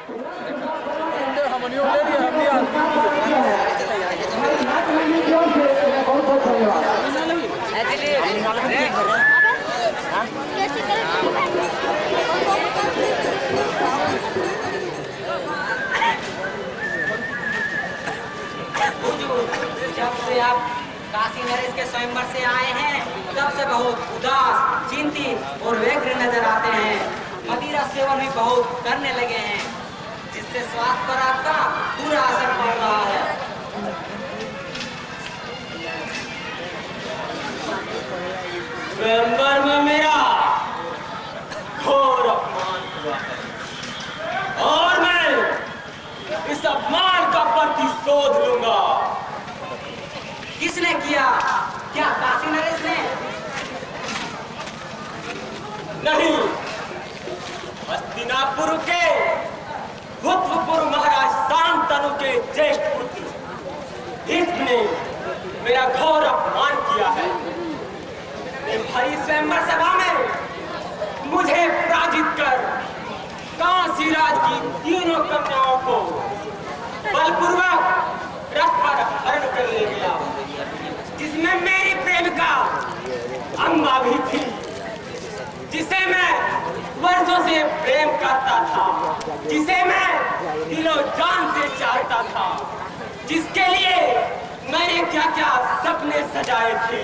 जब से आप काशी नरेश के स्वयंवर से आए हैं तब से बहुत उदास, चिंतित और व्यग्र नजर आते हैं। मदिरा सेवन भी बहुत करने लगे हैं, जिससे स्वास्थ्य पर आपका बुरा असर पड़ रहा है। स्वयंवर में मेरा घोर अपमान हुआ है और मैं इस अपमान का प्रतिशोध लूंगा। किसने किया? क्या काशी नरेश ने? नहीं, हस्तिनापुर के भूतपूर्व महाराज शांतनु के ज्येष्ठ पुत्र भीष्म ने मेरा घोर अपमान किया है। भरी स्वयंवर सभा में मुझे पराजित कर काशी राज की तीनों कन्याओं को बलपूर्वक रथ पर हरण कर ले गया, जिसमें मेरी प्रेमिका अम्बा भी थी, जिसे मैं वर्षों से प्रेम करता था, जिसे मैं दिलो जान से चाहता था, जिसके लिए मैंने क्या क्या सपने सजाए थे।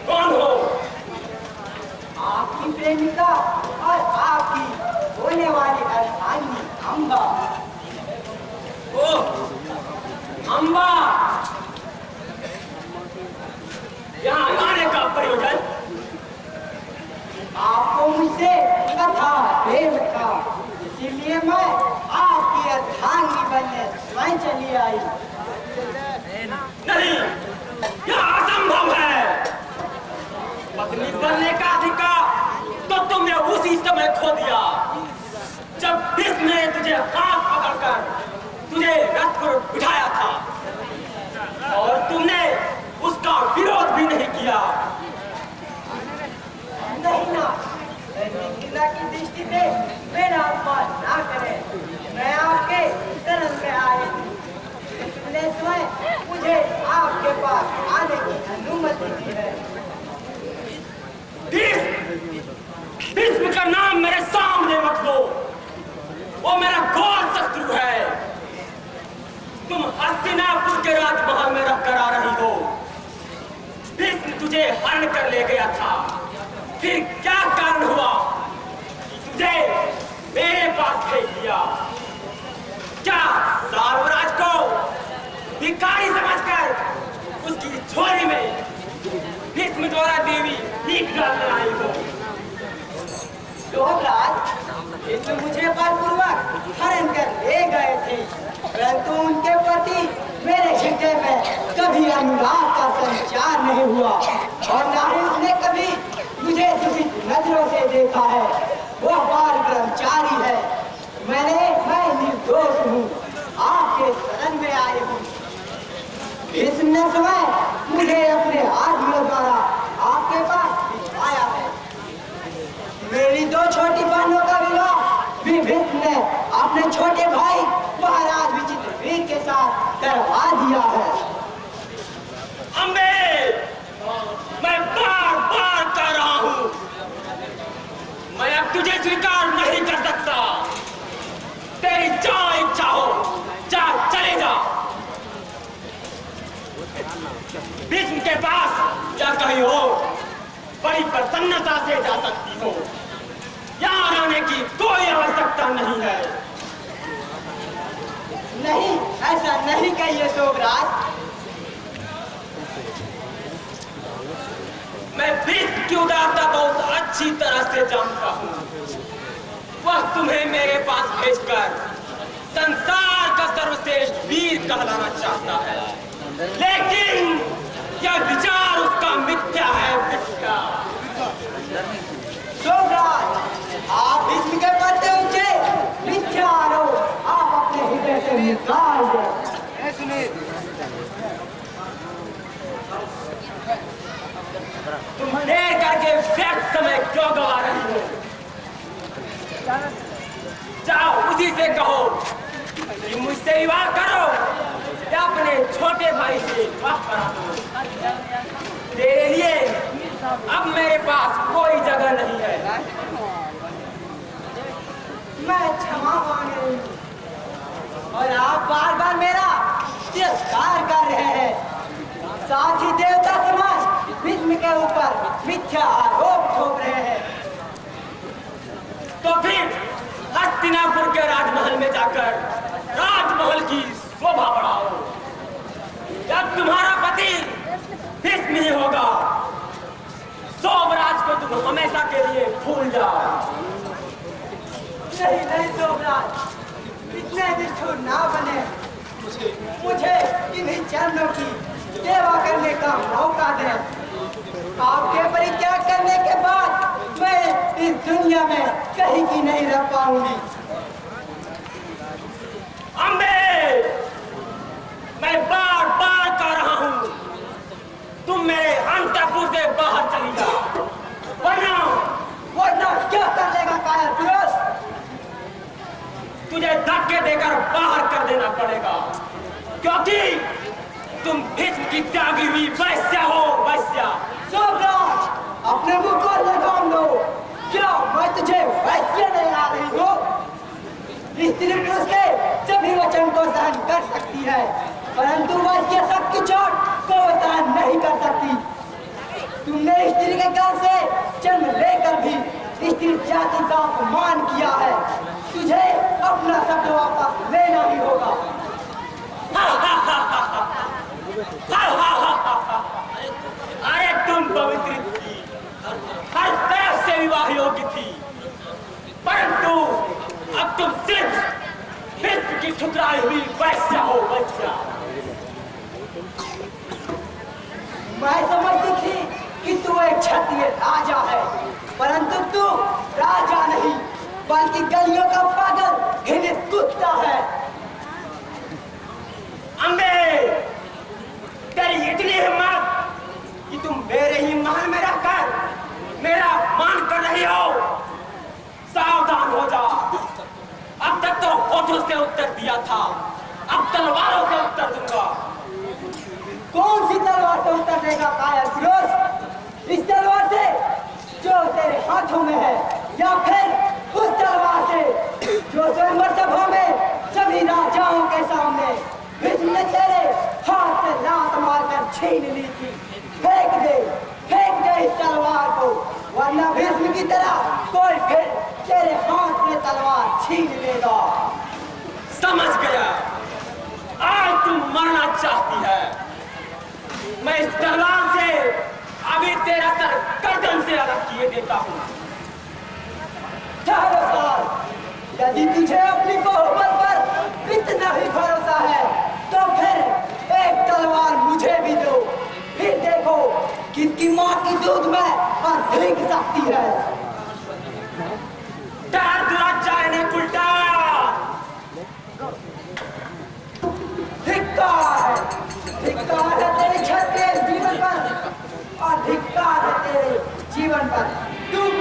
कौन हो? आपकी प्रेमिका और आपकी होने वाली अर्धांगिनी अम्बा। ओह, अम्बा, यहाँ आने का प्रयोजन? आपको मुझसे कथा प्रेम था, इसीलिए मैं आपकी अर्धांगिनी बनने स्वयं चली आई। नहीं, यह असंभव है। पत्नी बनने का अधिकार तो तुमने उसी समय खो दिया जब भीष्म ने तुझे हाथ पकड़कर तुझे रथ पर बिठाया था और तुमने उसका विरोध भी नहीं किया। नहीं ना, की दृष्टि से मेरा अपमान ना करें। मैं आपके शरण में आई हूँ, तुमने स्वयं मुझे आपके पास आने की अनुमति दी है। भीष्म का नाम मेरे सामने मत लो, वो मेरा घोर शत्रु है। तुम हस्तिनापुर के राजमहल में रहकर आ रही हो। भीष्म तुझे हरण कर ले गया था, फिर क्या कारण हुआ कि तुझे मेरे पास भेज दिया? क्या सार्वराज को भिखारी समझकर उसकी झोली में भीष्म द्वारा देवी भीख डालने आई हो? लोहराज, भीष्म मुझे बलपूर्वक हरण कर ले गए थे, परंतु उनके प्रति मेरे हृदय में कभी अनुराग का संचार नहीं हुआ और न ही उसने कभी मुझे दूषित नजरों से देखा है। वो बाल ब्रह्मचारी है। मैं निर्दोष हूँ, आपके शरण में आई हूँ। भीष्म ने समय मुझे अपने आदमियों द्वारा आपके पास भिजवाया है। मेरी दो छोटी बहनों का विवाह भी भीष्म ने अपने छोटे भाई महाराज विचित्रवीर के साथ करवा दिया है। अम्बे, मैं बार बार कह रहा हूँ, मैं अब तुझे स्वीकार नहीं कर सकता। तेरी जो इच्छा हो, जा, चले जा। भीष्म के पास या कहीं हो बड़ी प्रसन्नता से जा सकती हो। यहाँ आने की कोई आवश्यकता नहीं है। नहीं, ऐसा नहीं कहिए शोभराज। मैं भीष्म की उदारता बहुत अच्छी तरह से जानता हूँ। वह तुम्हें मेरे पास भेजकर संसार का सर्वश्रेष्ठ वीर कहलाना चाहता है, लेकिन यह विचार उसका मिथ्या है, मिथ्या। शोभराज, आप भीष्म के प्रति ऊंचे मिथ्या आरोप आप अपने हृदय से निकाल दें। ये व्यर्थ समय क्यों गवा रही हो? जाओ उसी से कहो कि मुझसे विवाह करो या अपने छोटे भाई से विवाह करा दो। तेरे लिए अब मेरे पास कोई जगह नहीं है। मैं क्षमा मांग रही हूँ और आप बार बार मेरा तिरस्कार कर रहे हैं। साथ ही देवता समाज भीष्म के ऊपर मिथ्या आरोप ठोक रहे हैं। तो फिर हस्तिनापुर के राजमहल में जाकर राजमहल की शोभा बढ़ाओ। जब तुम्हारा पति भीष्म ही होगा, सोमराज को तुम हमेशा के लिए भूल जाओ। नहीं नहीं सोमराज, इतने निष्ठुर ना बने। मुझे इन्हीं चरणों की सेवा करने का मौका दें। आपके परित्याग करने के बाद मैं इस दुनिया में कहीं की नहीं रह पाऊंगी। अम्बे, मैं बार बार कह रहा हूं, तुम मेरे अंतपुर से बाहर चली जाओ, वरना क्या कर लेगा कायर पुरुष? तुझे धक्के देकर बाहर कर देना पड़ेगा, क्योंकि तुम भीष्म की त्यागी हुई वैश्या हो। वैश्या। सोमराज, अपने मुंह को लगाम लो। क्या मैं तुझे वैश्या नहीं ला रही हूँ? स्त्री पुरुष के सभी वचन को सहन कर सकती है, परंतु वैश्या सबकी चोट को सहन नहीं कर सकती। तुमने स्त्री के घर से जन्म लेकर भी स्त्री जाति का अपमान किया है। तुझे अपना शब्द वापस लेना ही होगा। अरे तुम पवित्र थी, हर तरफ से विवाह योग्य थी, परंतु अब तुम सिर्फ भीष्म की ठुकराई हुई वैश्या हो। वैश्या। मैं समझती थी कि तू एक क्षत्रिय राजा है, परंतु तू राजा नहीं बल्कि गलियों का पागल घृणित कुत्ता है। अम्बे, तेरी इतनी हिम्मत कि तुम मेरे ही महल में रहकर मेरा अपमान कर रही हो। सावधान हो जा। अब तक तो होठों से उत्तर दिया था, अब तलवारों से उत्तर दूंगा। कौन सी तलवार से उत्तर देगा कायर पुरुष? इस तलवार से जो तेरे हाथों में है, या फिर उस तलवार से जो स्वयंवर सभा में सभी राजाओं के सामने भीष्म ने तेरे हाथ से लात मारकर छीन ली थी? फेंक दे इस तलवार को, वरना भीष्म की तरह कोई फिर तेरे हाथ में तलवार छीन लेगा। समझ गया, आज तुम मरना चाहती है। मैं इस तलवार से अभी तेरा सर गर्दन से अलग किए देता हूँ। ठहरो साल, यदि तुझे अपनी बहुबल पर इतना ही भरोसा है तो फिर एक तलवार मुझे भी दो, फिर देखो किसकी माँ की दूध में अधिक शक्ति है। डर दुराचार ने उल्टा। धिक्कार है तेरे क्षत्रिय जीवन पर और धिक्कार है तेरे जीवन पर। तुम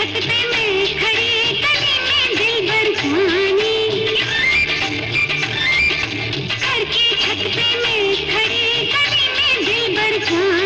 छत पे मैं खड़ी गली में दिलबर जानी, घर की छत पे मैं खड़ी गली में दिलबर जानी।